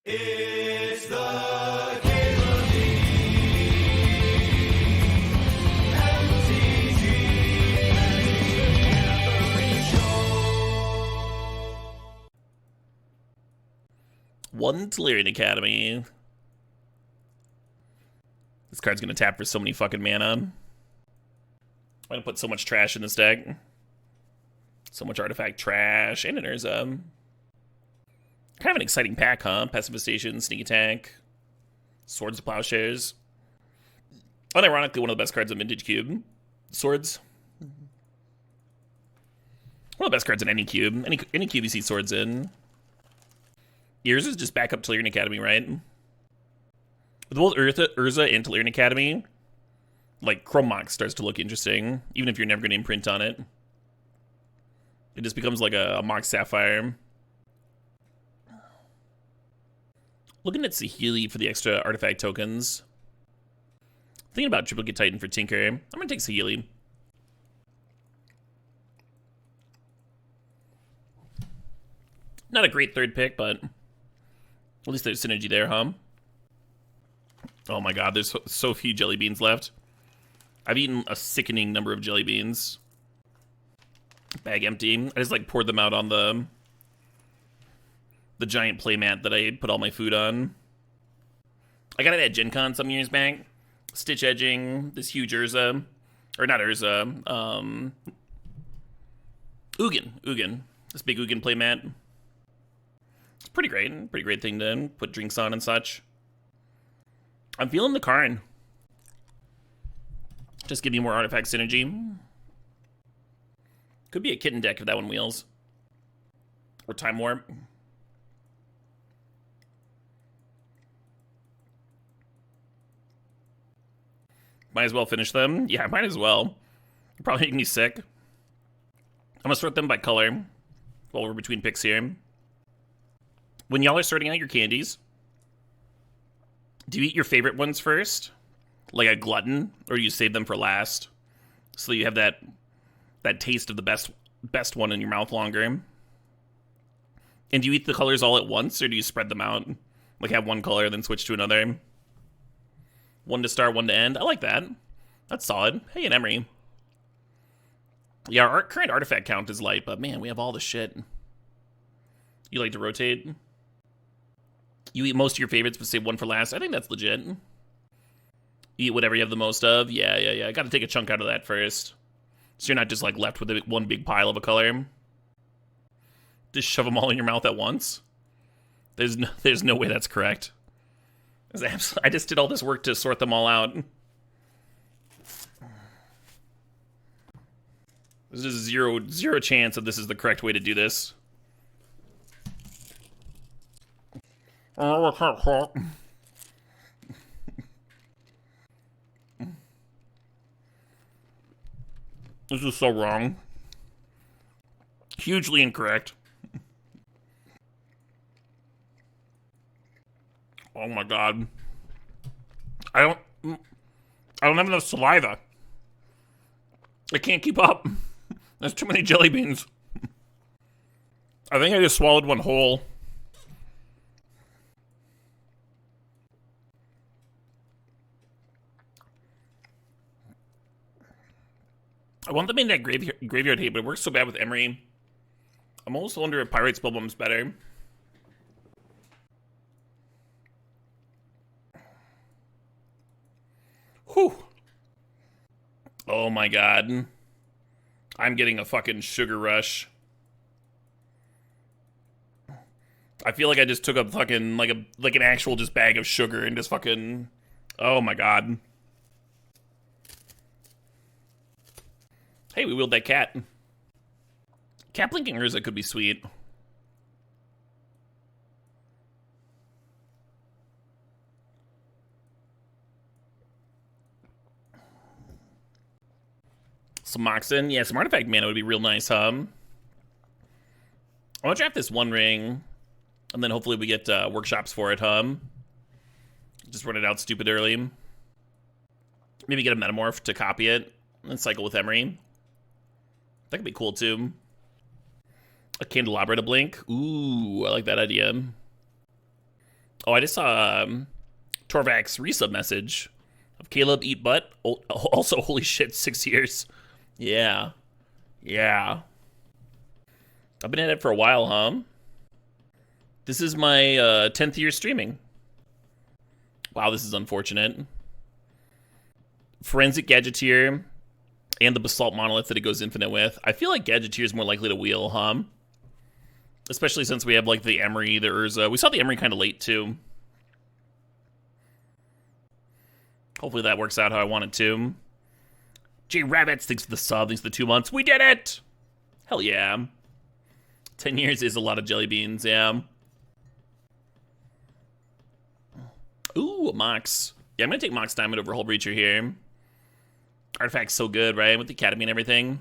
It's the Caleb MTGO Show. One Tellurian Academy. This card's gonna tap for so many fucking mana. I'm gonna put so much trash in this deck. So much artifact trash. And an Urza. Kind of an exciting pack, huh? Pacifistation, Sneak Attack, Swords of Plowshares. Unironically, one of the best cards in Vintage Cube. Swords. One of the best cards in any cube. Any cube you see swords in. Yours is just back up Tellurian Academy, right? With both Urza and Tellurian Academy, like, Chrome Mox starts to look interesting, even if you're never going to imprint on it. It just becomes like a Mox Sapphire. Looking at Saheeli for the extra artifact tokens. Thinking about Triplicate Titan for Tinker. I'm going to take Saheeli. Not a great third pick, but at least there's synergy there, huh? Oh my god, there's so few jelly beans left. I've eaten a sickening number of jelly beans. Bag empty. I just like poured them out on the giant playmat that I put all my food on. I got it at Gen Con some years back. Stitch edging, this huge Urza. Or not Urza. Ugin. This big Ugin playmat. It's pretty great. Pretty great thing to put drinks on and such. I'm feeling the Karn. Just give me more artifact synergy. Could be a kitten deck if that one wheels. Or Time Warp. Might as well finish them. Yeah, might as well. Probably making me sick. I'm gonna sort them by color while we're between picks here. When y'all are sorting out your candies, do you eat your favorite ones first? Like a glutton? Or do you save them for last? So you have that taste of the best one in your mouth longer? And do you eat the colors all at once, or do you spread them out? Like have one color, then switch to another? One to start, one to end. I like that. That's solid. Hey, and Emery. Yeah, our current artifact count is light, but man, we have all the shit. You like to rotate? You eat most of your favorites, but save one for last. I think that's legit. You eat whatever you have the most of. Yeah. I gotta take a chunk out of that first. So you're not just like left with one big pile of a color. Just shove them all in your mouth at once. There's no way that's correct. I just did all this work to sort them all out. There's just zero chance that this is the correct way to do this. This is so wrong. Hugely incorrect. Oh my god. I don't have enough saliva. I can't keep up. There's too many jelly beans. I think I just swallowed one whole. I want them in that graveyard hate, but it works so bad with Emery. I'm almost wondering if Pyrite Spellbomb's better. Whew. Oh my god. I'm getting a fucking sugar rush. I feel like I just took a fucking, like an actual just bag of sugar and just fucking, oh my god. Hey, we wheeled that cat. Cat blinking Urza could be sweet. Some Moxen. Yeah, some artifact mana would be real nice, huh? I'm gonna draft this One Ring, and then hopefully we get workshops for it, huh? Just run it out stupid early. Maybe get a Metamorph to copy it, and cycle with Emery. That could be cool, too. A Candelabra to blink. Ooh, I like that idea. Oh, I just saw Torvak's resub message of Caleb eat butt. Also, holy shit, 6 years. Yeah. Yeah. I've been at it for a while, huh? This is my 10th year streaming. Wow, this is unfortunate. Forensic Gadgeteer and the Basalt Monolith that it goes infinite with. I feel like Gadgeteer is more likely to wheel, huh? Especially since we have like the Emery, the Urza. We saw the Emery kind of late too. Hopefully that works out how I want it to. J Rabbits, thanks for the sub, thanks for the 2 months. We did it! Hell yeah. 10 years is a lot of jelly beans, yeah. Ooh, Mox. Yeah, I'm gonna take Mox Diamond over Hull Breacher here. Artifact's so good, right? With the Academy and everything.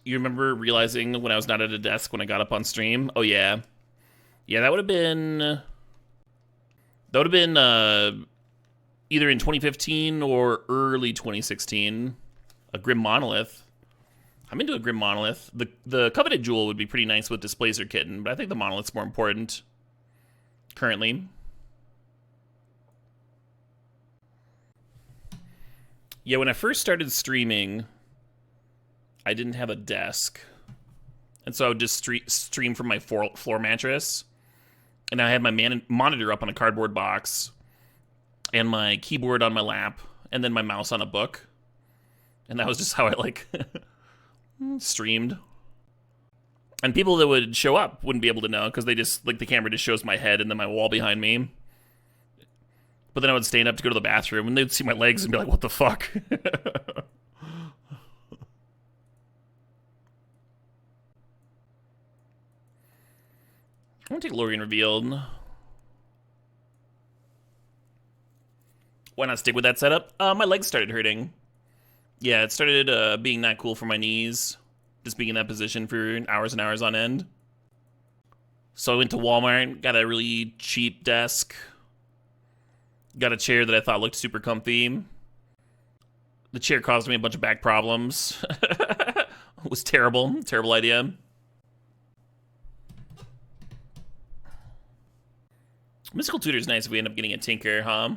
You remember realizing when I was not at a desk when I got up on stream? Oh, yeah. Yeah, that would have been... That would have been either in 2015 or early 2016. A Grim Monolith. I'm into a Grim Monolith. The Coveted Jewel would be pretty nice with Displacer Kitten, but I think the Monolith's more important currently. Yeah, when I first started streaming, I didn't have a desk. And so I would just stream from my floor mattress. And I had my monitor up on a cardboard box. And my keyboard on my lap. And then my mouse on a book. And that was just how I, like, streamed. And people that would show up wouldn't be able to know, because they just, like, the camera just shows my head and then my wall behind me. But then I would stand up to go to the bathroom, and they'd see my legs and be like, what the fuck? I'm gonna take Lorien Revealed. Why not stick with that setup? My legs started hurting. Yeah, it started being not cool for my knees. Just being in that position for hours and hours on end. So I went to Walmart, got a really cheap desk. Got a chair that I thought looked super comfy. The chair caused me a bunch of back problems. It was terrible. Terrible idea. Mystical Tutor's nice if we end up getting a Tinker, huh?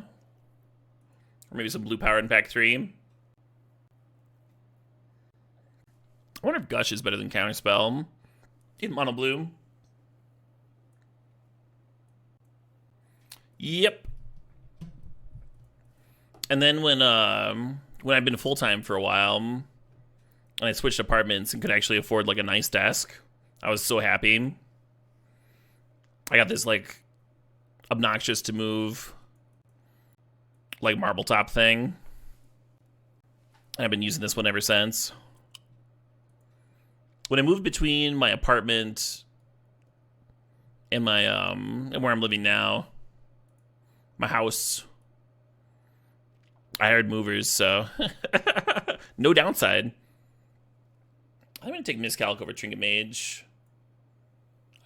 Or maybe some blue power in pack 3. I wonder if Gush is better than Counterspell. In mono blue. Yep. And then when I'd been full-time for a while, and I switched apartments and could actually afford, like, a nice desk, I was so happy. I got this, like, obnoxious to move, like, marble top thing. And I've been using this one ever since. When I moved between my apartment and my, and where I'm living now, my house, I hired movers, so no downside. I'm gonna take Miscalc over Trinket Mage.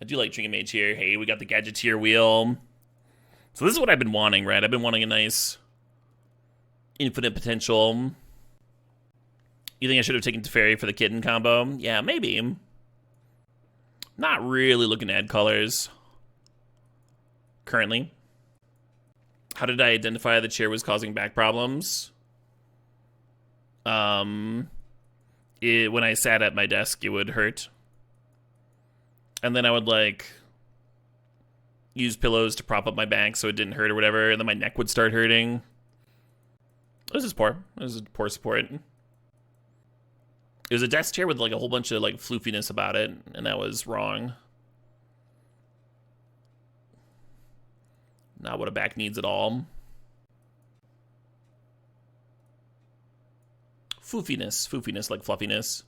I do like Trinket Mage here. Hey, we got the Gadgeteer wheel. So this is what I've been wanting, right? I've been wanting a nice infinite potential. You think I should have taken Teferi for the Kitten combo? Yeah, maybe. Not really looking to add colors currently. How did I identify the chair was causing back problems? When I sat at my desk, it would hurt. And then I would, like, use pillows to prop up my back so it didn't hurt or whatever, and then my neck would start hurting. This is poor. This is poor support. It was a desk chair with, like, a whole bunch of, like, floofiness about it, and that was wrong. Not what a back needs at all. Foofiness like fluffiness.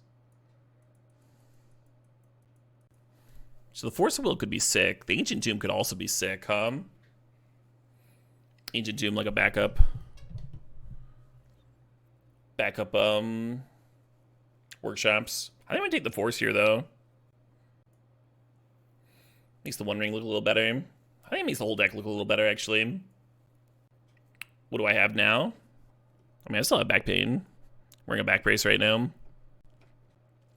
So the Force of Will could be sick. The Ancient Tomb could also be sick, huh? Ancient Tomb like a backup. Workshops. I think I'm gonna take the Force here, though. Makes the One Ring look a little better. I think it makes the whole deck look a little better, actually. What do I have now? I mean, I still have back pain. I'm wearing a back brace right now.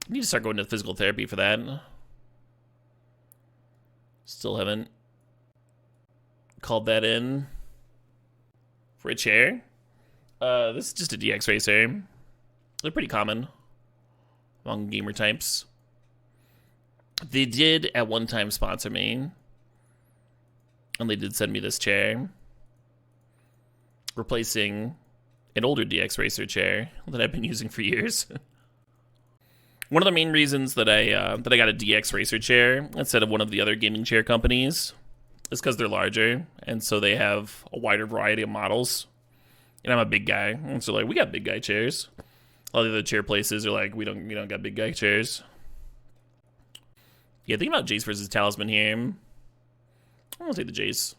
I need to start going to physical therapy for that. Still haven't. called that in for a chair. This is just a DX racer. They're pretty common among gamer types. They did at one time sponsor me, and they did send me this chair, replacing an older DX racer chair that I've been using for years. One of the main reasons that I got a DX racer chair instead of one of the other gaming chair companies is because they're larger, and so they have a wider variety of models. And I'm a big guy, and so like we got big guy chairs. All the other chair places are like we don't got big guy chairs. Yeah, think about Jace versus Talisman here. I'm gonna take the Jace.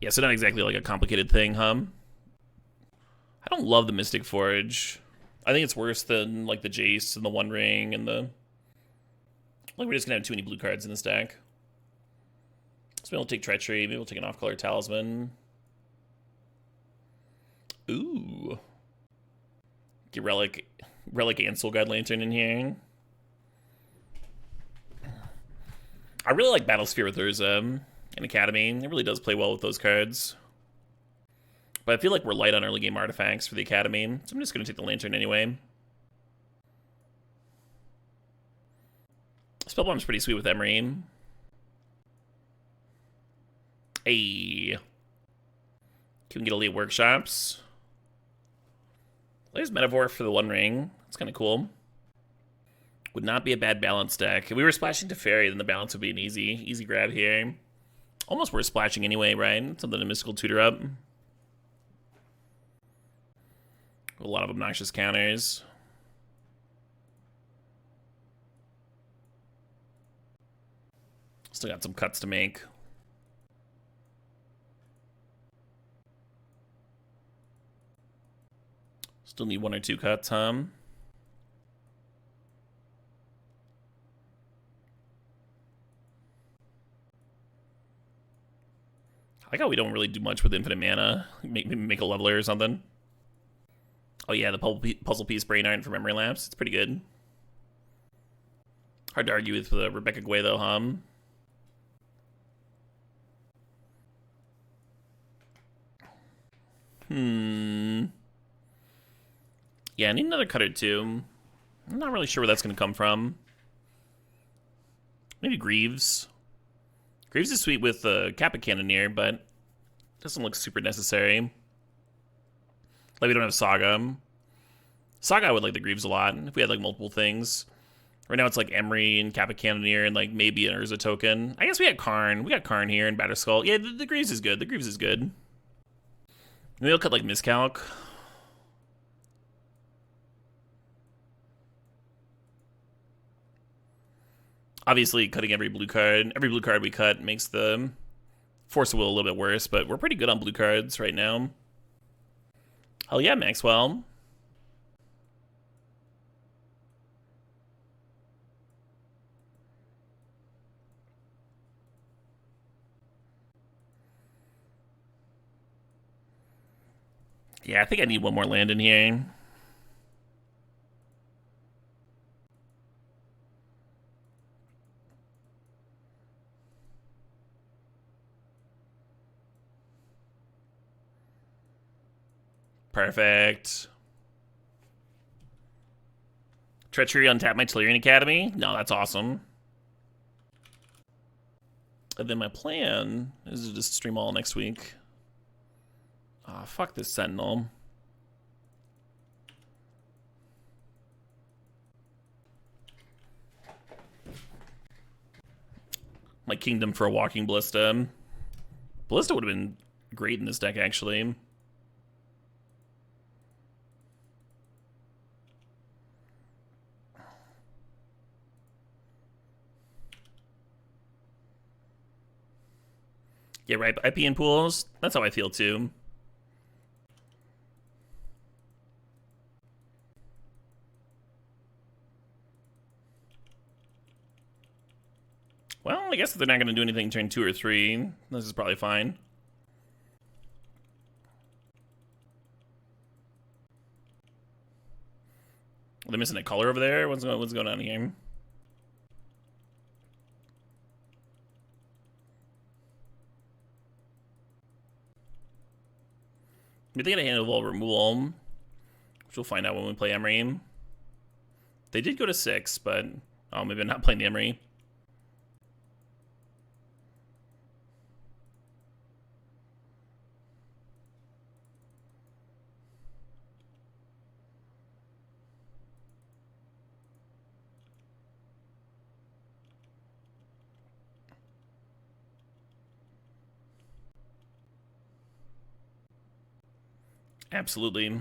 Yeah, so not exactly like a complicated thing, huh? I don't love the Mystic Forge. I think it's worse than like the Jace and the One Ring and the... Like we're just gonna have too many blue cards in this deck. So maybe we'll take Treachery, maybe we'll take an off-color Talisman. Ooh. Get Relic and Soul God Lantern in here. I really like Battlesphere with Urza in Academy. It really does play well with those cards. But I feel like we're light on early game artifacts for the Academy, so I'm just going to take the Lantern anyway. Spellbomb's pretty sweet with Emery. Hey. Can we get Elite Workshops? There's Metaphor for the One Ring. That's kind of cool. Would not be a bad balance deck. If we were splashing to Fairy, then the balance would be an easy grab here. Almost worth splashing anyway, right? Something to Mystical Tutor up. A lot of obnoxious counters. Still got some cuts to make. Still need one or two cuts, huh? I like how we don't really do much with infinite mana. Maybe make a leveler or something. Oh yeah, the puzzle piece Brain Iron for Memory Lapse. It's pretty good. Hard to argue with Rebecca Guay though, huh? Yeah, I need another cut or two. I'm not really sure where that's going to come from. Maybe Greaves. Greaves is sweet with the Kappa Cannoneer, but doesn't look super necessary. Like we don't have Saga. Saga, I would like the Greaves a lot if we had like multiple things. Right now it's like Emery and Kappa Cannoneer and like maybe an Urza token. I guess we had Karn. We got Karn here and Batterskull. Yeah, the Greaves is good. The Greaves is good. Maybe I'll cut like Miscalc. Obviously, cutting every blue card we cut makes the Force of Will a little bit worse, but we're pretty good on blue cards right now. Hell yeah, Maxwell. Yeah, I think I need one more land in here. Perfect. Treachery, untap my Tellurian Academy? No, that's awesome. And then my plan is to just stream all next week. Ah, fuck this Sentinel. My Kingdom for a Walking Ballista. Ballista would have been great in this deck, actually. Yeah, right, IP in pools. That's how I feel, too. Well, I guess if they're not going to do anything turn 2 or 3, this is probably fine. Are they missing a color over there? What's going on here? Maybe they got a hand of wall removal, which we'll find out when we play Emery. They did go to 6, but oh, maybe I'm not playing the Emery. Absolutely.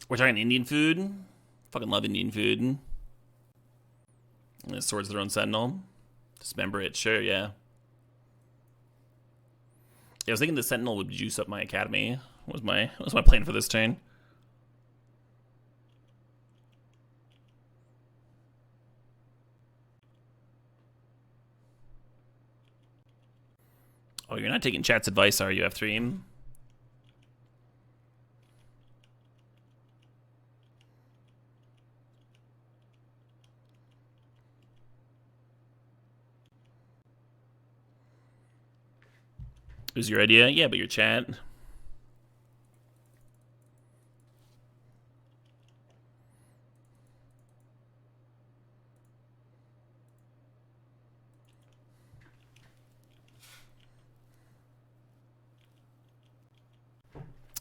We're talking Indian food. Fucking love Indian food. And Swords of the Own Sentinel. Dismember it, sure, yeah. Yeah, I was thinking the Sentinel would juice up my academy. Was my plan for this turn. Oh, you're not taking chat's advice, are you, F3? It was your idea? Yeah, but your chat.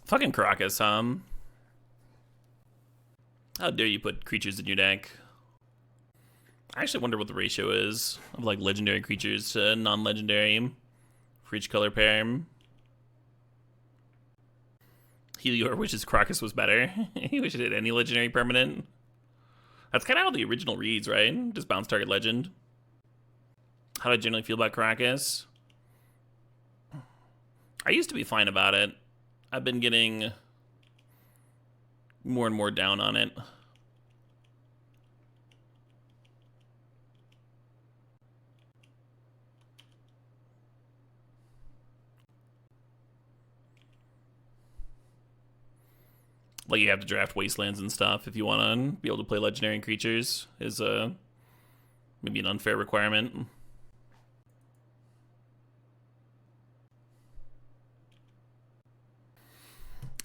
Fucking Caracas, How dare you put creatures in your deck? I actually wonder what the ratio is of like legendary creatures to non-legendary for each color pair. Helior wishes Crocus was better. He wishes it any legendary permanent. That's kind of how the original reads, right? Just bounce target legend. How do I generally feel about Crocus? I used to be fine about it. I've been getting more and more down on it. Like, you have to draft wastelands and stuff if you want to be able to play legendary creatures is maybe an unfair requirement.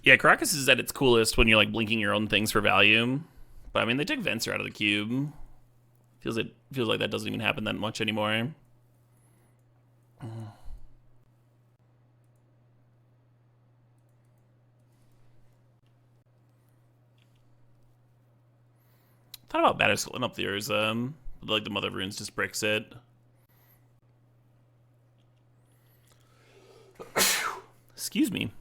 Yeah, Caracas is at its coolest when you're like blinking your own things for value. But I mean, they took Venser out of the cube. Feels like that doesn't even happen that much anymore. Thought about Batterskull up there is like the Mother of Runes just bricks it. Excuse me.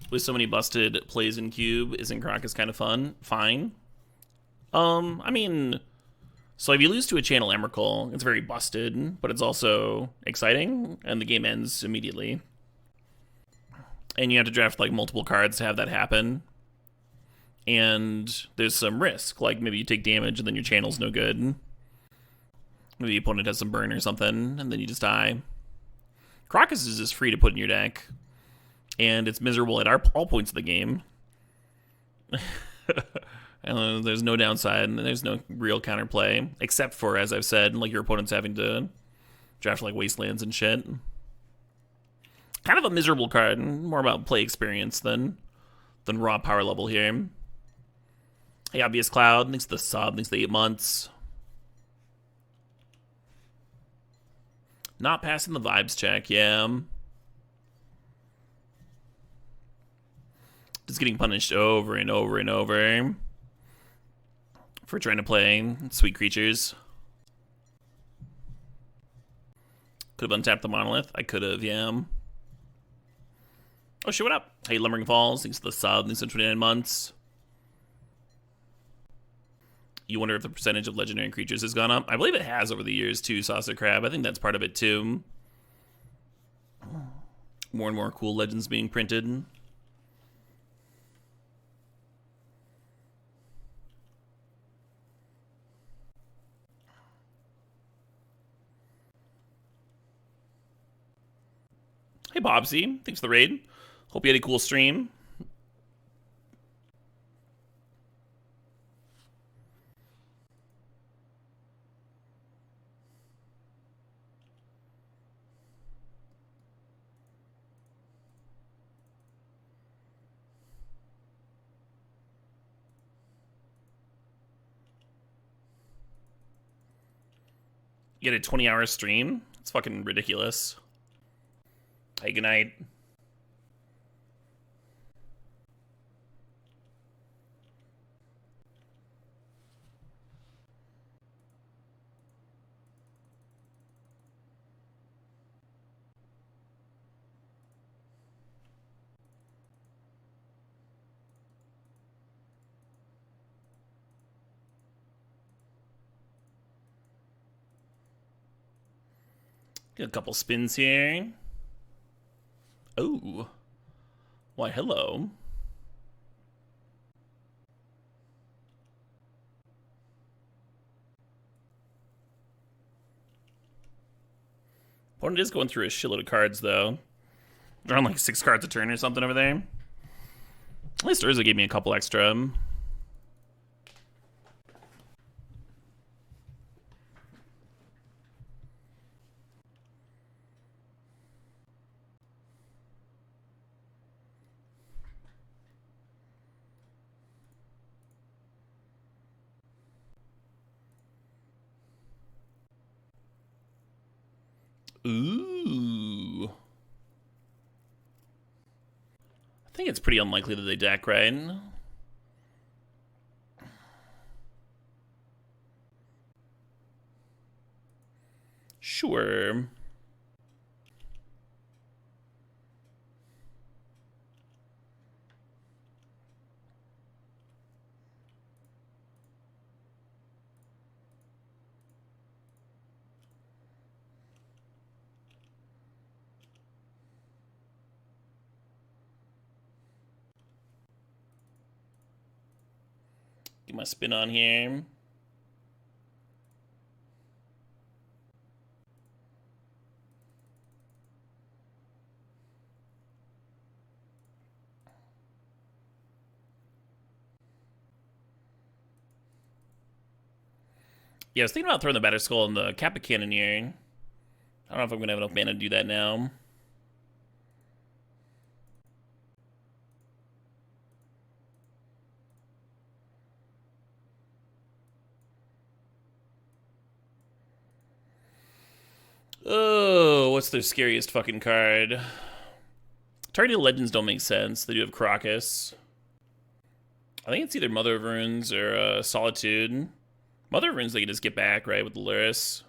With so many busted plays in cube, isn't Caracas kind of fun? Fine. I mean, so if you lose to a Channel Emrakul, it's very busted, but it's also exciting, and the game ends immediately. And you have to draft like multiple cards to have that happen. And there's some risk, like maybe you take damage and then your channel's no good. Maybe the opponent has some burn or something, and then you just die. Crocus is just free to put in your deck. And it's miserable at all points of the game. And there's no downside, and there's no real counterplay. Except for, as I've said, like your opponent's having to draft like wastelands and shit. Kind of a miserable card, more about play experience than raw power level here. Hey, Obvious Cloud, thanks to the sub, thanks to the 8 months. Not passing the vibes check, yeah. Just getting punished over and over and over for trying to play sweet creatures. Could have untapped the monolith. I could have, yeah. Oh shit, what up? Hey, Lumbering Falls, thanks for the sub. Thanks for 29 months. You wonder if the percentage of legendary creatures has gone up? I believe it has over the years too, Saucer Crab. I think that's part of it too. More and more cool legends being printed. Hey, Bobsy. Thanks for the raid. Hope you had a cool stream. You had a 20-hour stream? It's fucking ridiculous. Hey, good night. Get a couple spins here. Oh. Why, hello. Opponent is going through a shitload of cards, though. They're on like 6 cards a turn or something over there. At least Urza gave me a couple extra. Ooh. I think it's pretty unlikely that they deck, right? Sure. Get my spin on here. Yeah, I was thinking about throwing the Batter Skull in the Kappa Cannoneer. I don't know if I'm going to have enough mana to do that now. Oh, what's their scariest fucking card? Targeted legends don't make sense. They do have Crocus. I think it's either Mother of Runes or Solitude. Mother of Runes they can just get back, right, with the Luris.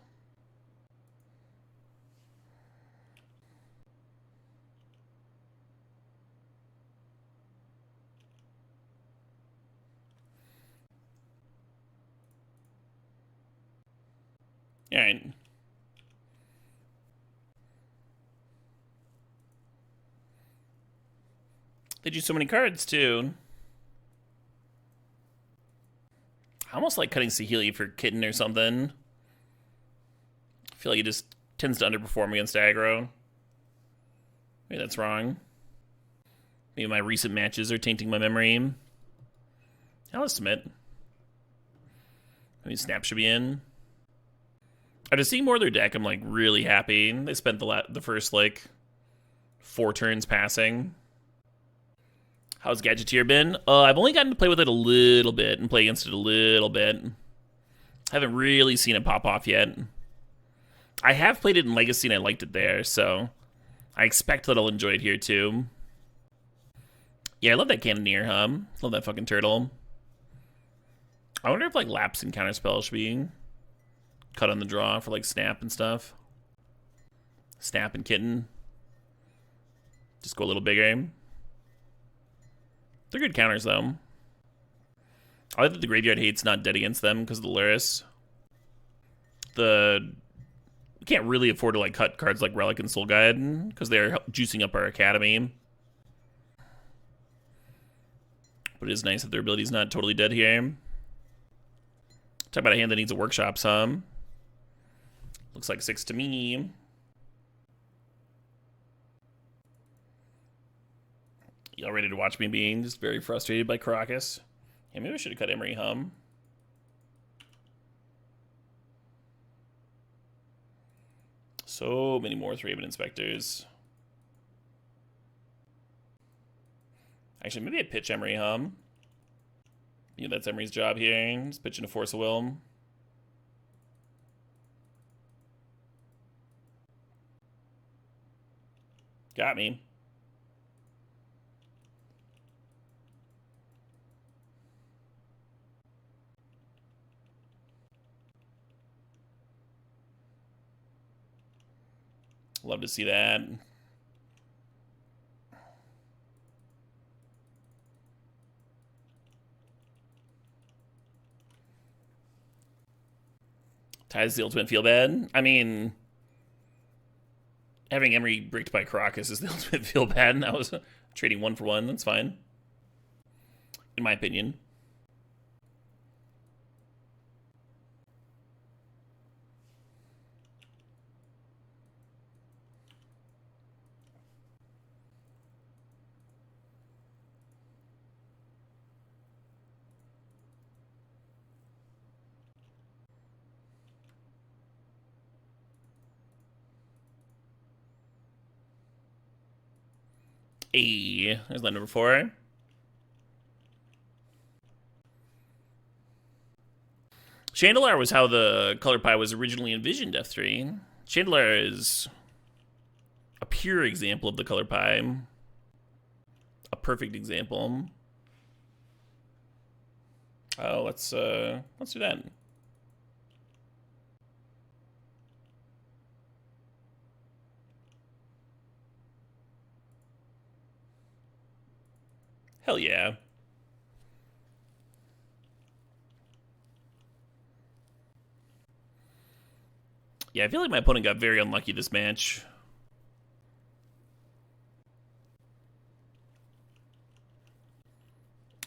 Alright. They do so many cards, too. I almost like cutting Saheeli for Kitten or something. I feel like he just tends to underperform against aggro. Maybe that's wrong. Maybe my recent matches are tainting my memory. I'll submit. Maybe Snap should be in. To see more of their deck, I'm like really happy. They spent the first like 4 turns passing. How's Gadgeteer been? I've only gotten to play with it a little bit and play against it a little bit. Haven't really seen it pop off yet. I have played it in Legacy and I liked it there, so I expect that I'll enjoy it here too. Yeah, I love that Cannoneer, huh? Love that fucking turtle. I wonder if like Lapse and Counterspell should be cut on the draw for like Snap and stuff. Snap and Kitten. Just go a little bigger. They're good counters, though. I like that the Graveyard Hate's not dead against them because of the Luris. We can't really afford to like cut cards like Relic and Soul Guide because they're juicing up our Academy. But it is nice that their ability's not totally dead here. Talk about a hand that needs a workshop some. Looks like 6 to me. Y'all ready to watch me being just very frustrated by Caracas? Yeah, maybe I should have cut Emery Hum. So many more Raven Inspectors. Actually, maybe I'd pitch Emery Hum. You know, that's Emery's job here. Just pitching a Force of Will. Got me. Love to see that. Ties the ultimate feel bad. I mean, having Emery bricked by Caracas is the ultimate feel bad, and that was trading 1 for 1. That's fine. In my opinion. Hey, there's line number 4. Chandelar was how the color pie was originally envisioned, F3. Chandelar is a pure example of the color pie. A perfect example. Oh, let's do that. Hell yeah. Yeah, I feel like my opponent got very unlucky this match.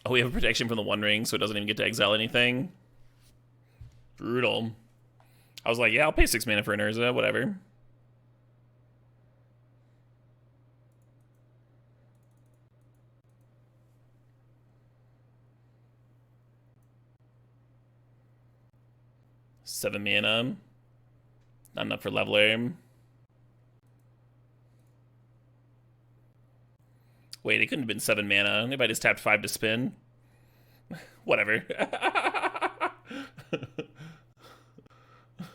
Oh, we have a protection from the One Ring, so it doesn't even get to exile anything. Brutal. I was like, yeah, I'll pay 6 mana for an Urza, whatever. Seven mana. Not enough for Leveler. Wait, it couldn't have been 7 mana. Maybe I just tapped 5 to spin. Whatever.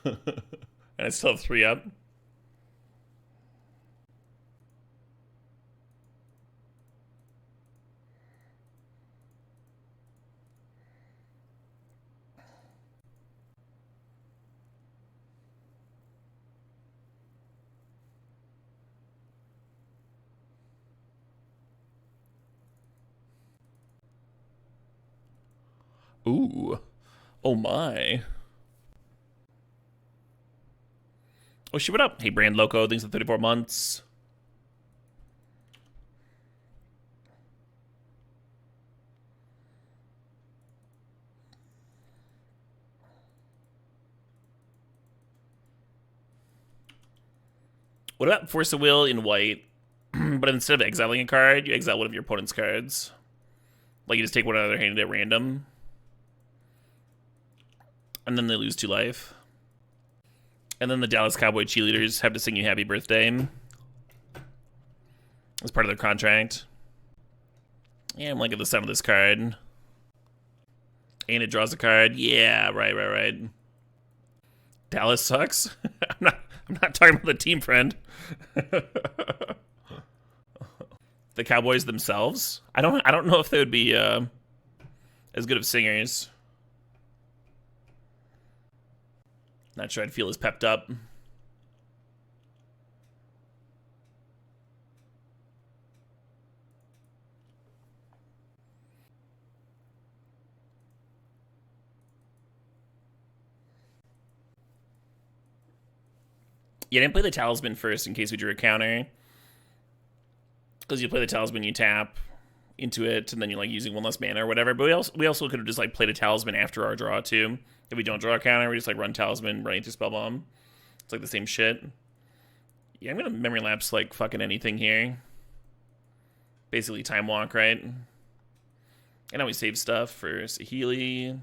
And I still have 3 up. Ooh. Oh my. Oh, shit, what up? Hey, Brand Loco, thanks for 34 months. What about Force of Will in white? But instead of exiling a card, you exile one of your opponent's cards. Like, you just take one out of their hand at random. And then they lose 2 life. And then the Dallas Cowboy cheerleaders have to sing you happy birthday. As part of their contract. Yeah, I'm liking the sound of this card. And it draws a card. Yeah, right. Dallas sucks? I'm not talking about the team, friend. The Cowboys themselves? I don't know if they would be as good of singers. Not sure I'd feel as pepped up. Yeah, I didn't play the Talisman first in case we drew a counter. Because you play the Talisman, you tap into it, and then you're like using one less mana or whatever. But we also could have just like played a Talisman after our draw too. If we don't draw a counter, we just like run Talisman right into Spellbomb. It's like the same shit. Yeah, I'm gonna Memory Lapse like fucking anything here. Basically Time Walk, right? And now we save stuff for Saheeli.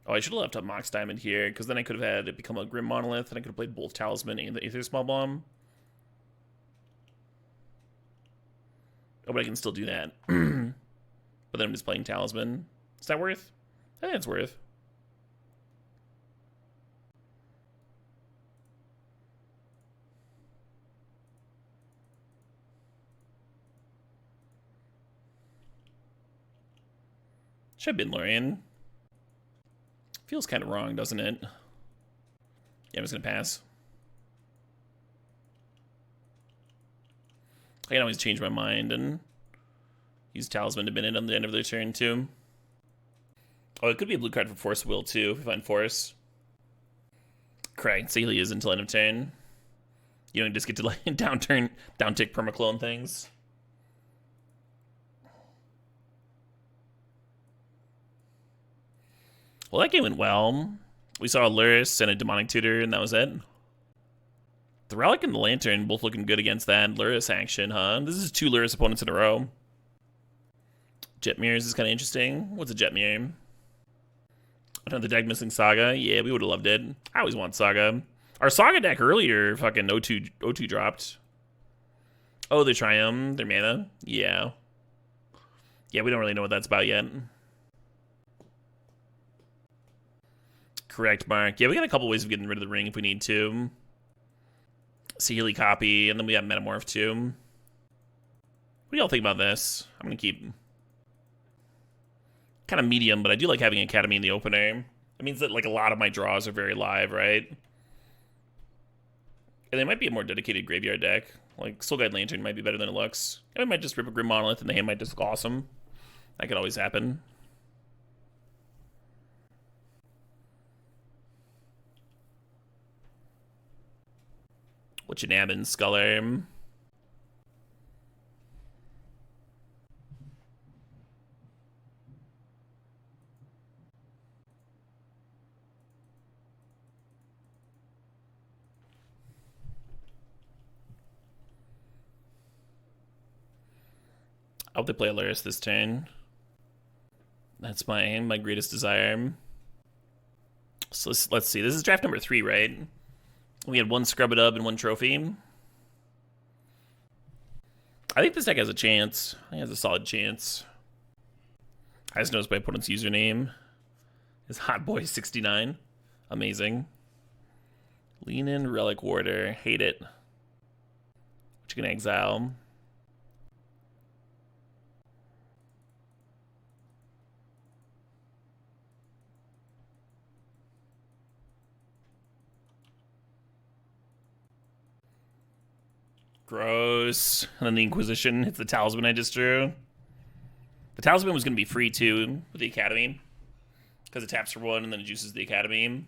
Oh, I should have left up Mox Diamond here, because then I could have had it become a Grim Monolith, and I could have played both Talisman and the Aether Spellbomb. Oh, but I can still do that. But then I'm just playing Talisman. Is that worth? I think it's worth. Should have been Lorien. Feels kind of wrong, doesn't it? Yeah, I'm just gonna pass. I can always change my mind and use Talisman to bin it on the end of their turn, too. Oh, it could be a blue card for Force Will, too, if we find Force. Correct. Saheeli is until end of turn. You don't just get to, like, downtick permaclone things. Well, that game went well. We saw a Luris and a Demonic Tutor, and that was it. The Relic and the Lantern both looking good against that Luris action, huh? This is 2 Luris opponents in a row. Jet Mirrors is kind of interesting. What's a Jet Mirror? Another deck missing Saga. Yeah, we would have loved it. I always want Saga. Our Saga deck earlier fucking O2 dropped. Oh, the Triumph, their mana. Yeah. Yeah, we don't really know what that's about yet. Correct, Mark. Yeah, we got a couple ways of getting rid of the ring if we need to. Saheeli copy, and then we have Metamorph too. What do y'all think about this? I'm gonna keep kind of medium, but I do like having Academy in the opener. It means that like a lot of my draws are very live, right? And they might be a more dedicated graveyard deck. Like Soul Guide Lantern might be better than it looks. And we might just rip a Grim Monolith, and the hand might just look awesome. That could always happen. What you nabbing, Sculler? I hope they play Luris this turn. That's my greatest desire. So let's see. This is draft number 3, right? We had 1 Scrub It Up and 1 Trophy. I think this deck has a chance. I think it has a solid chance. I just noticed my opponent's username is HotBoy69. Amazing. Lean in, Relic Warder. Hate it. What you gonna exile? Gross. And then the Inquisition hits the Talisman I just drew. The Talisman was going to be free too with the Academy. Because it taps for 1 and then it juices the Academy.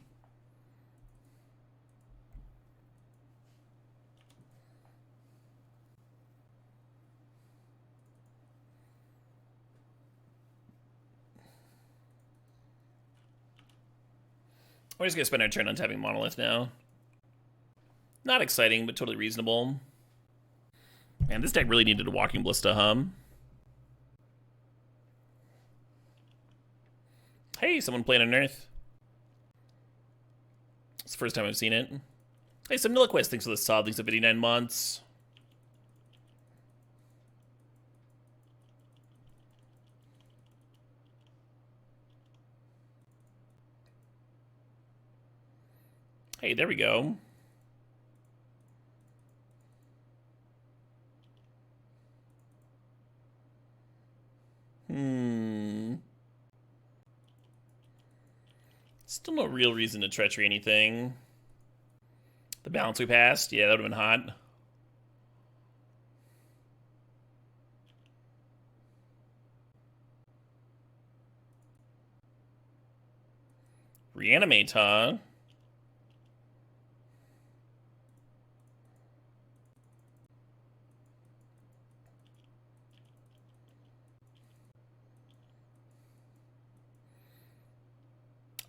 We're just going to spend our turn on tapping Monolith now. Not exciting, but totally reasonable. Man, this deck really needed a Walking Ballista, huh? Hey, someone playing on Earth. It's the first time I've seen it. Hey, some Niliquist thinks of the sod, thinks of 59 months. Hey, there we go. Still no real reason to treachery anything. The balance we passed? Yeah, that would have been hot. Reanimate, huh?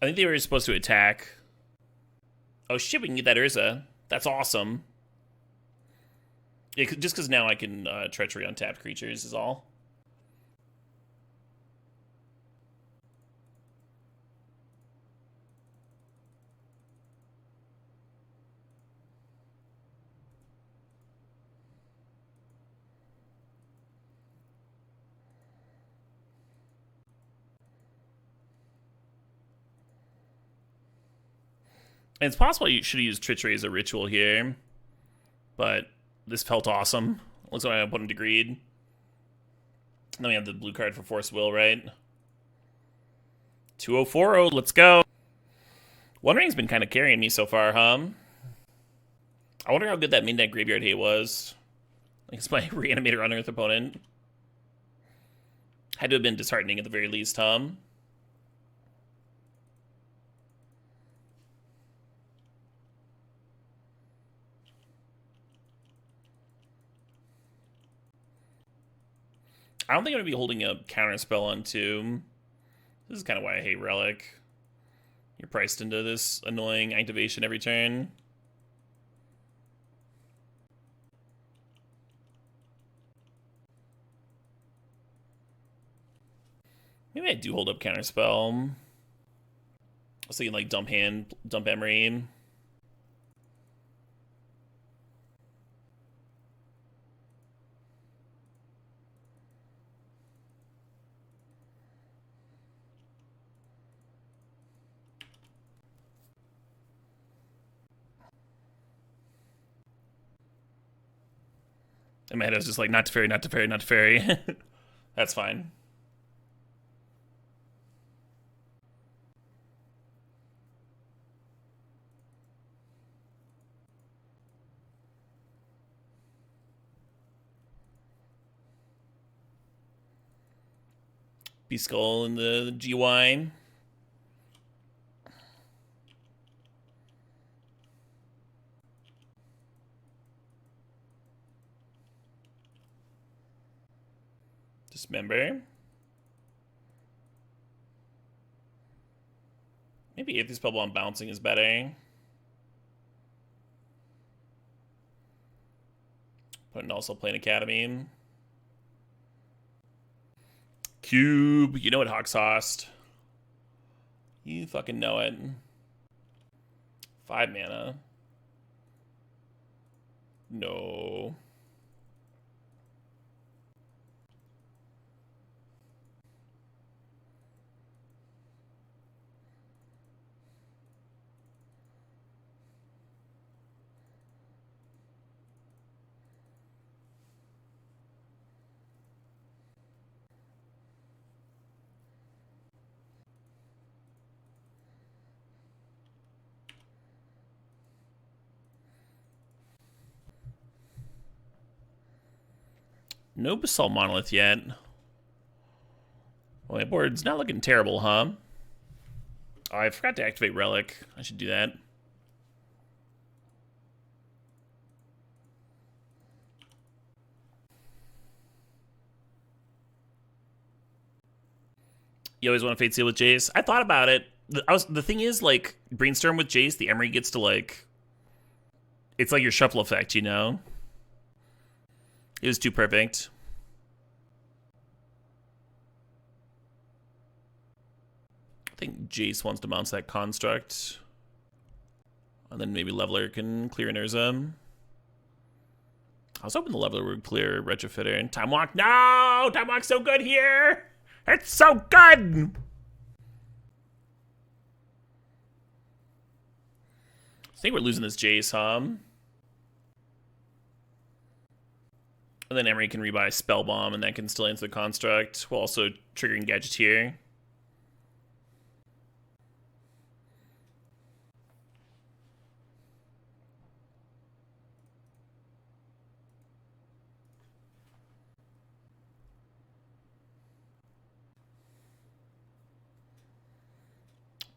I think they were supposed to attack. Oh shit, we can get that Urza. That's awesome. Yeah, just because now I can treachery on tapped creatures is all. And it's possible you should have used treachery as a ritual here, but this felt awesome. Looks like I put him to greed. Then we have the blue card for Force Will, right? 2040, let's go. One Ring's been kind of carrying me so far, huh? I wonder how good that Midnight Graveyard Hate was. Like, it's my Reanimator Unearth opponent. Had to have been disheartening at the very least, huh? I don't think I'm going to be holding a counterspell on Tomb. This is kind of why I hate Relic. You're priced into this annoying activation every turn. Maybe I do hold up counterspell. I was thinking like dump hand, dump Emery. In my head, I was just like, not to fairy, not to fairy, not to fairy. That's fine. B-Skull in the GY. Dismember. Maybe Atheist Bubble on bouncing is better. But also playing Academy. Cube. You know it, Hoxhost. You fucking know it. 5 mana. No. No Basalt Monolith yet. Well, my board's not looking terrible, huh? Oh, I forgot to activate Relic. I should do that. You always want to Fate Seal with Jace? I thought about it. The thing is, like, Brainstorm with Jace, the Emery gets to, like... It's like your shuffle effect, you know? It was too perfect. I think Jace wants to bounce that Construct. And then maybe Leveler can clear an Urza. I was hoping the Leveler would clear Retrofitter. And Time Walk. No! Time Walk's so good here! It's so good! I think we're losing this Jace, huh? And then Emery can rebuy Spell Bomb, and that can still answer the Construct, while also triggering Gadgeteer.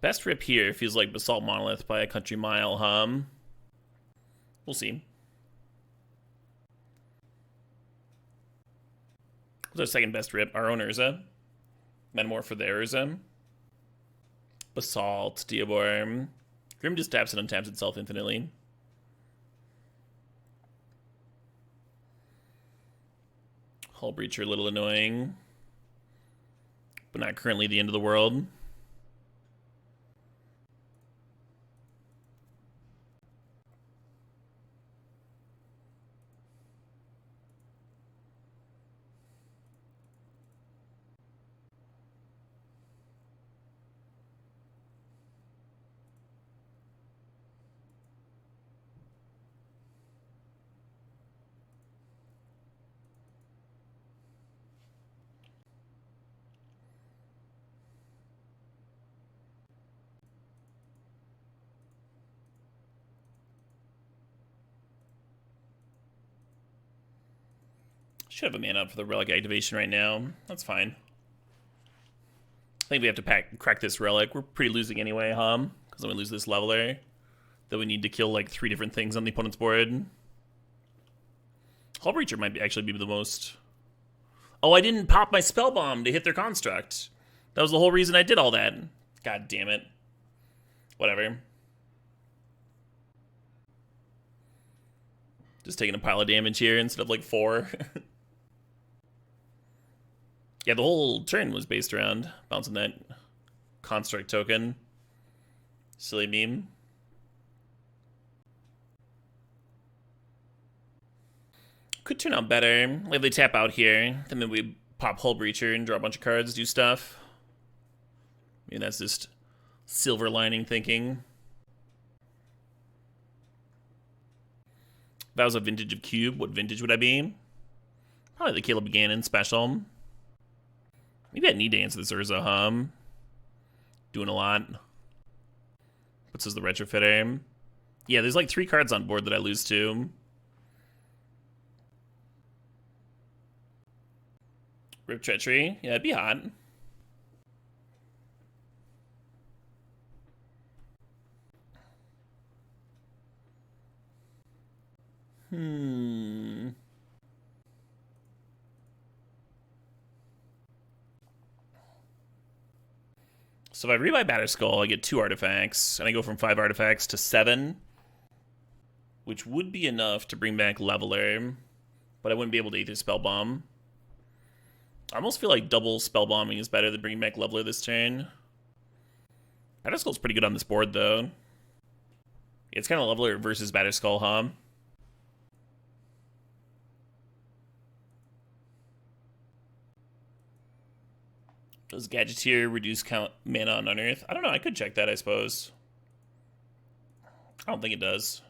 Best rip here feels like Basalt Monolith by a country mile, We'll see. What's our second best rip? Our own Urza. Metamorph for the Urza. Basalt, Diabor. Grim just taps and untaps itself infinitely. Hull Breacher, a little annoying. But not currently the end of the world. Should have a mana up for the relic activation right now. That's fine. I think we have to crack this relic. We're pretty losing anyway, because then we lose this leveler. Then we need to kill like 3 different things on the opponent's board. Hull Breacher might actually be the most... Oh, I didn't pop my spell bomb to hit their construct. That was the whole reason I did all that. God damn it. Whatever. Just taking a pile of damage here instead of like 4. Yeah, the whole turn was based around bouncing that construct token. Silly meme. Could turn out better. Like they tap out here, and then we pop Hull Breacher and draw a bunch of cards, do stuff. I mean, that's just silver lining thinking. If that was a vintage of Cube, what vintage would I be? Probably the Caleb Gannon special. Maybe I need to answer this Urza, Doing a lot. What's this, the Retrofitter? Yeah, there's like 3 cards on board that I lose to. Rip Treachery. Yeah, it'd be hot. So if I rebuy Batterskull, I get 2 artifacts, and I go from 5 artifacts to 7, which would be enough to bring back Leveler, but I wouldn't be able to Aether Spellbomb. I almost feel like double Spellbombing is better than bringing back Leveler this turn. Batterskull's pretty good on this board, though. It's kind of Leveler versus Batterskull, Does Gadgeteer reduce count mana on Unearth? I don't know, I could check that, I suppose. I don't think it does.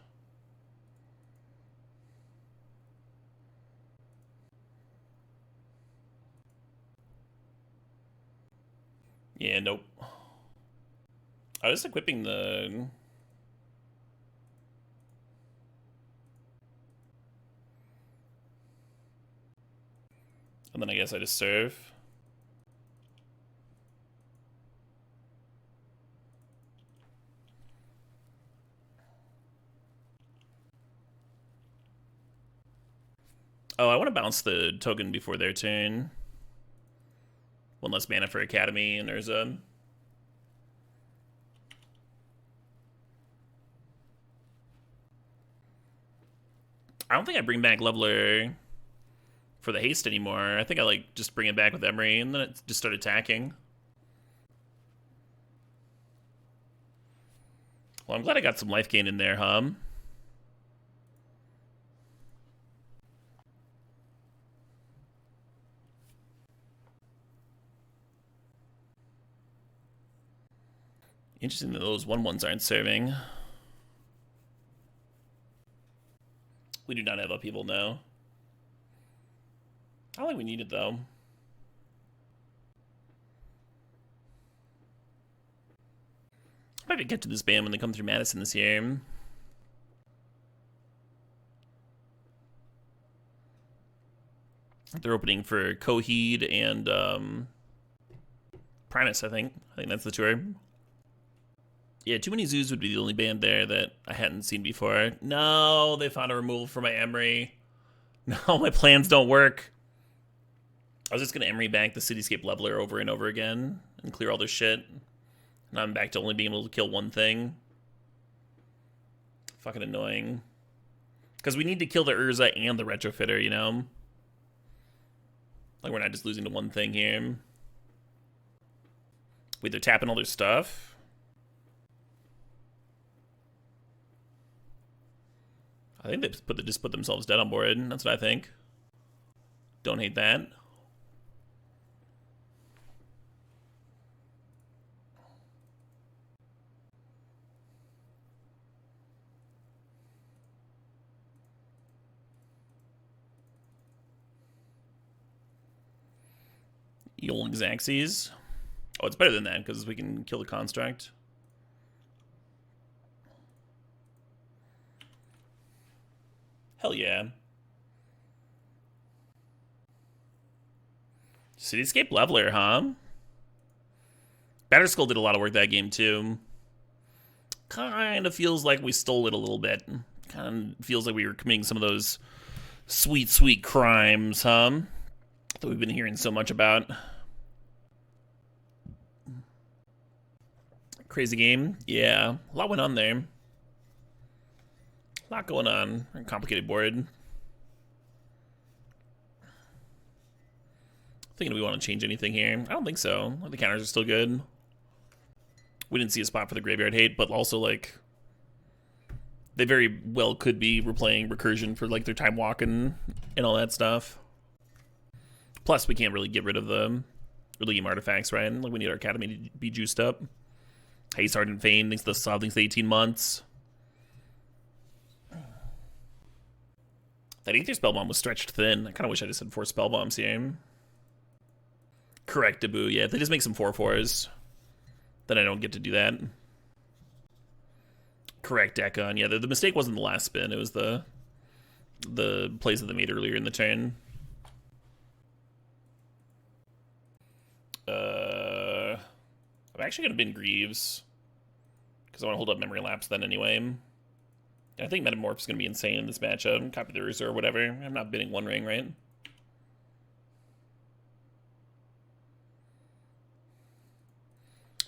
Yeah, nope. I was equipping the... And then I guess I just serve. Oh, I want to bounce the token before their turn. 1 less mana for Academy, and there's a... I don't think I bring back Leveler for the haste anymore. I think I like just bring it back with Emery, and then it just start attacking. Well, I'm glad I got some life gain in there, Interesting that those 1/1s aren't serving. We do not have upheaval now. I don't think we need it, though. Might get to this band when they come through Madison this year. They're opening for Coheed and Primus, I think. I think that's the tour. Yeah, too many zoos would be the only band there that I hadn't seen before. No, they found a removal for my Emery. No, my plans don't work. I was just gonna Emery bank the Cityscape Leveler over and over again and clear all their shit. Now I'm back to only being able to kill one thing. Fucking annoying. Because we need to kill the Urza and the Retrofitter, you know? Like, we're not just losing to one thing here. Wait, they're tapping all their stuff? I think they just put themselves dead on board. That's what I think. Don't hate that. Yolng Xaxes. Oh, it's better than that because we can kill the construct. Hell yeah. Cityscape Leveler, huh? Batterskull did a lot of work that game too. Kind of feels like we stole it a little bit. Kind of feels like we were committing some of those sweet, sweet crimes, huh? That we've been hearing so much about. Crazy game. Yeah, a lot went on there. A lot going on. Complicated board. Thinking we want to change anything here. I don't think so. The counters are still good. We didn't see a spot for the graveyard hate, but also, like, they very well could be replaying recursion for, like, their time walking and all that stuff. Plus, we can't really get rid of the early game artifacts, right? Like, we need our academy to be juiced up. Hey, Sergeant Fane thinks the sub thinks the 18 months. That Aether Spellbomb was stretched thin. I kind of wish I just had 4 Spellbombs here. Correct, Dabu. Yeah, if they just make some 4/4s, then I don't get to do that. Correct, Ekon. Yeah, the mistake wasn't the last spin. It was the plays that they made earlier in the turn. I'm actually going to bin Greaves because I want to hold up Memory Lapse then anyway. I think Metamorph's going to be insane in this matchup. Copy the Urza or whatever. I'm not bidding One Ring, right?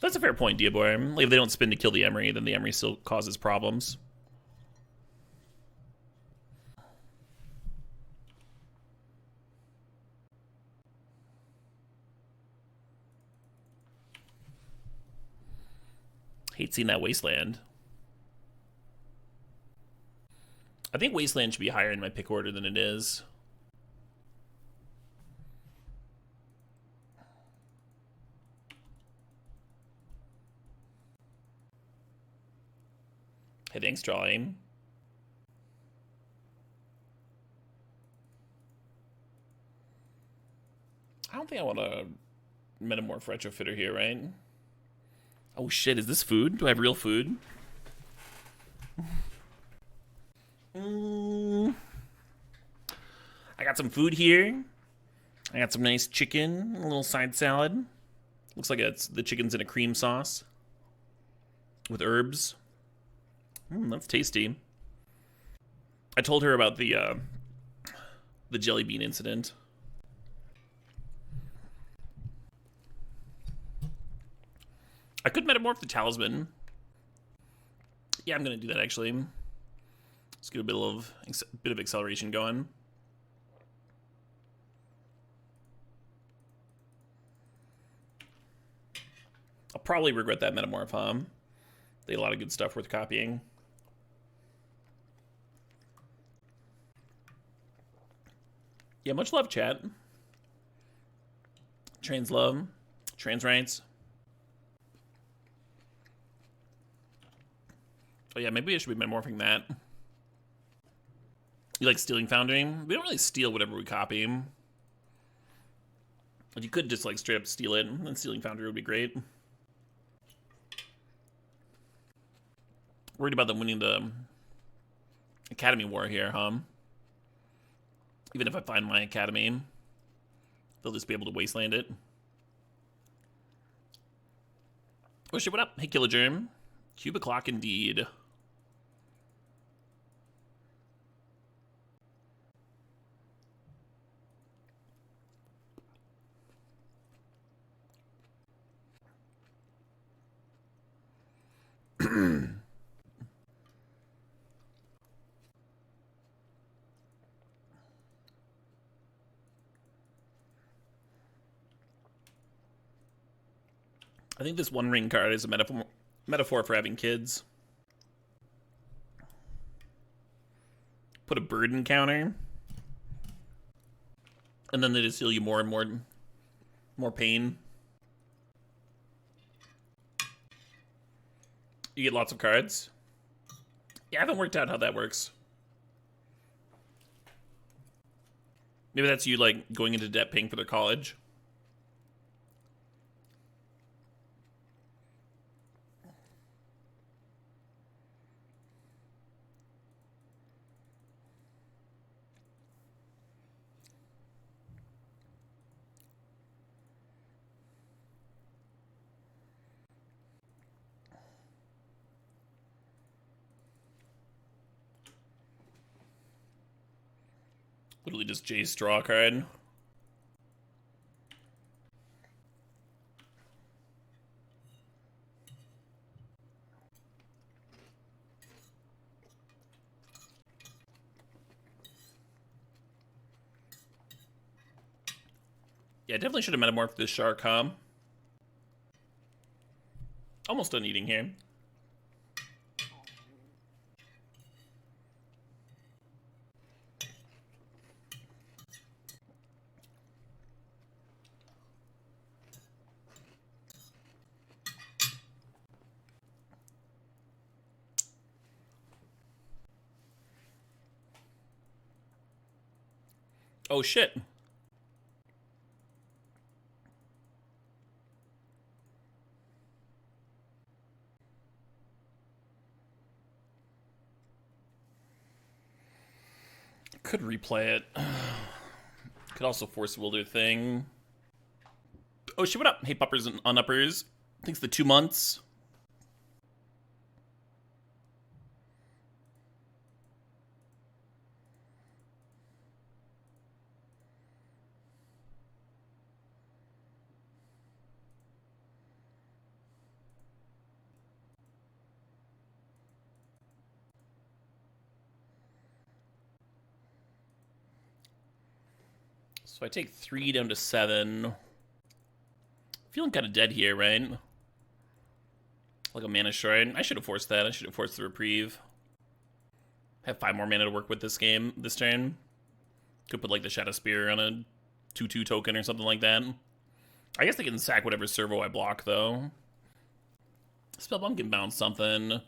That's a fair point, Diabor. Like, if they don't spin to kill the Emery, then the Emery still causes problems. Hate seeing that Wasteland. I think Wasteland should be higher in my pick order than it is. Hey, thanks, Drawing. I don't think I want to Metamorph Retrofitter here, right? Oh shit, is this food? Do I have real food? I got some food here. I got some nice chicken, a little side salad. Looks like the chicken's in a cream sauce with herbs. That's tasty. I told her about the jelly bean incident. I could metamorph the talisman. Yeah, I'm gonna do that actually. Let's get a bit of acceleration going. I'll probably regret that metamorph, huh? They had a lot of good stuff worth copying. Yeah, much love, chat. Trans love. Trans rights. Oh yeah, maybe I should be metamorphing that. You like stealing Foundry? We don't really steal whatever we copy. But you could just like straight up steal it, and then stealing Foundry would be great. Worried about them winning the Academy War here, huh? Even if I find my Academy, they'll just be able to wasteland it. Oh shit, what up? Hey, Killagerm. Cubic clock indeed. I think this One Ring card is a metaphor for having kids. Put a burden counter. And then they just deal you more and more pain. You get lots of cards. Yeah, I haven't worked out how that works. Maybe that's you, like, going into debt paying for their college. Literally just Jay's draw card. Yeah, definitely should have metamorphed this shark, huh? Almost done eating here. Oh, shit. Could replay it. Could also force the Wilder thing. Oh, shit, what up? Hey, puppers and unuppers. Thanks the 2 months. So I take 3 down to 7. Feeling kind of dead here, right? Like a mana shrine. I should have forced that. I should have forced the reprieve. Have 5 more mana to work with this turn. Could put like the Shadow Spear on a 2/2 token or something like that. I guess they can sack whatever servo I block, though. Spellbomb can bounce something. And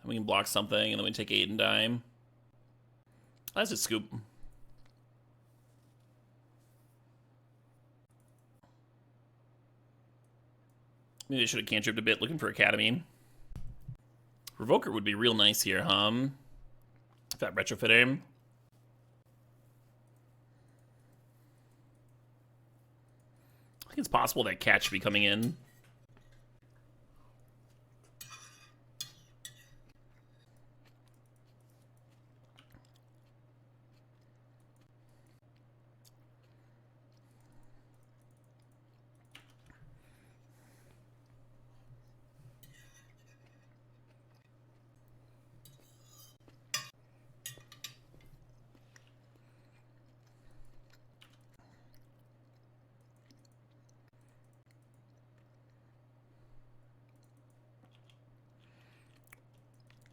we can block something, and then we take 8 and die. That's a scoop. Maybe I should have cantripped a bit looking for Academy. Revoker would be real nice here, huh? If that retrofit him. I think it's possible that Cat should be coming in.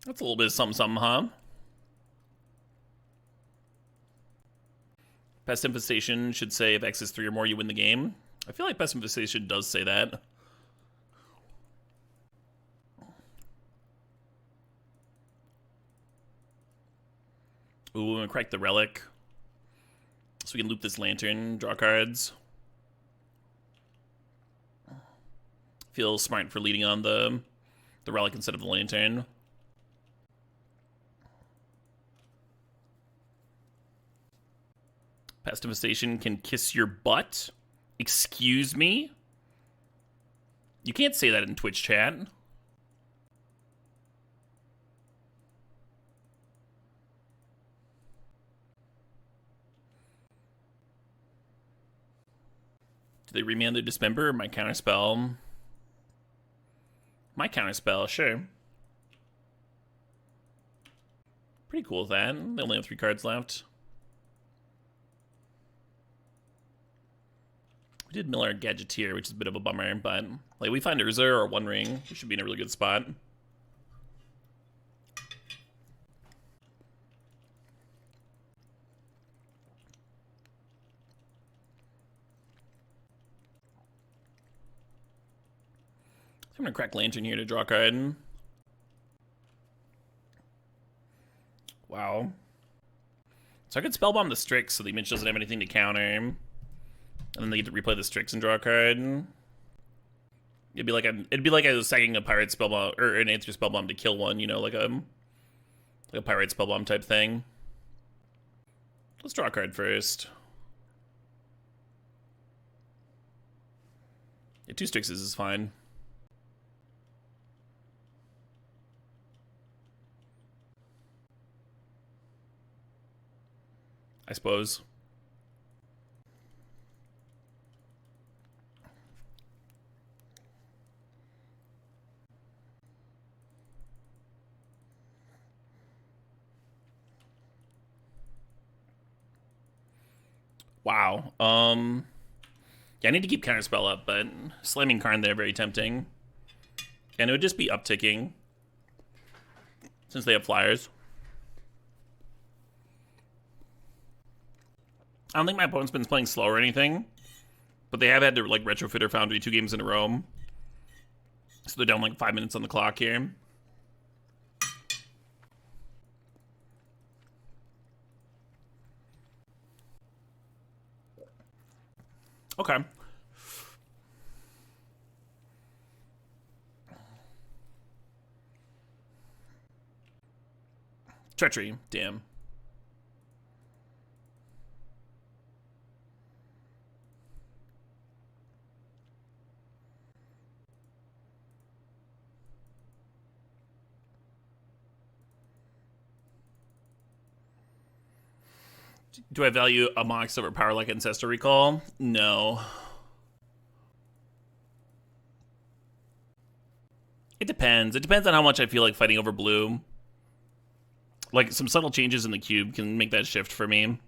That's a little bit of something, huh? Pest Infestation should say if X is 3 or more, you win the game. I feel like Pest Infestation does say that. Ooh, I'm gonna crack the Relic. So we can loop this Lantern, draw cards. Feels smart for leading on the Relic instead of the Lantern. Pest Infestation can kiss your butt. Excuse me? You can't say that in Twitch chat. Do they remand their Dismember or my Counterspell? My Counterspell, sure. Pretty cool with that. They only have 3 cards left. We did mill our Gadgeteer, which is a bit of a bummer, but like we find Urza or One Ring, we should be in a really good spot. I'm gonna crack Lantern here to draw a card. Wow. So I could Spellbomb the Strix so the image doesn't have anything to counter. And then they get to replay the Strix and draw a card. It'd be like I was sacking a Pirate Spellbomb or an Aether Spellbomb to kill one, you know, like a Pirate Spellbomb type thing. Let's draw a card first. Yeah, 2 Strixes is fine. I suppose. Wow. Yeah, I need to keep Counterspell up, but slamming Karn there very tempting. And it would just be upticking since they have flyers. I don't think my opponent's been playing slow or anything, but they have had to like retrofit or Foundry 2 games in a row. So they're down like 5 minutes on the clock here. Okay. Treachery, damn. Do I value a Mox over power like Ancestor Recall? No. It depends. It depends on how much I feel like fighting over blue. Like, some subtle changes in the cube can make that shift for me.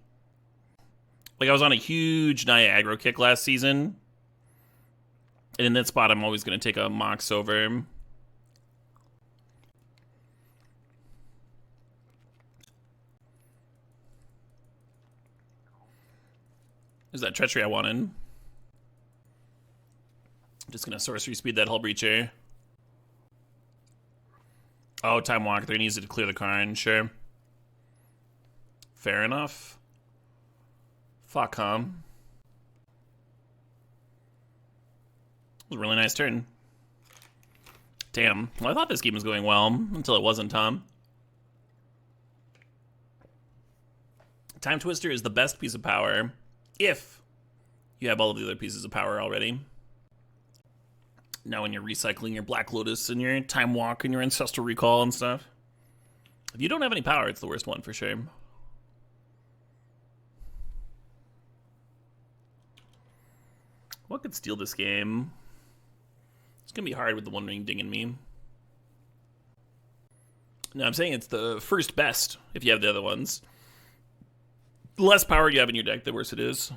Like, I was on a huge Naya aggro kick last season. And in that spot, I'm always going to take a Mox over. There's that Treachery I wanted. I'm just going to Sorcery Speed that Hull Breacher. Oh, Time Walk. They're going to use it to clear the Karn. Sure. Fair enough. Fuck, huh? It was a really nice turn. Damn. Well, I thought this game was going well until it wasn't, Tom. Time Twister is the best piece of power if you have all of the other pieces of power already. Now when you're recycling your Black Lotus and your Time Walk and your Ancestral Recall and stuff. If you don't have any power, it's the worst one for sure. What could steal this game? It's going to be hard with the One Ring dinging me. No, I'm saying it's the first best if you have the other ones. The less power you have in your deck, the worse it is.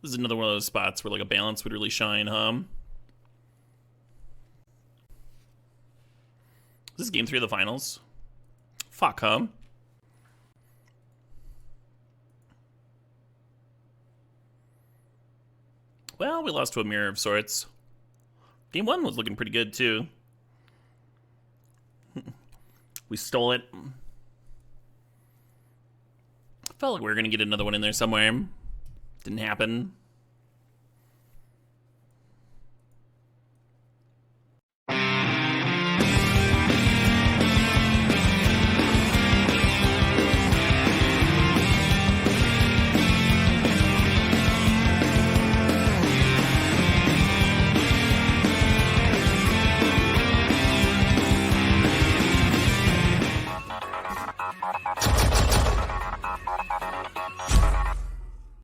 This is another one of those spots where like a balance would really shine, huh? This is game 3 of the finals. Fuck, huh? Well, we lost to a mirror of sorts. Game 1 was looking pretty good, too. We stole it. Felt like we were going to get another one in there somewhere. Didn't happen.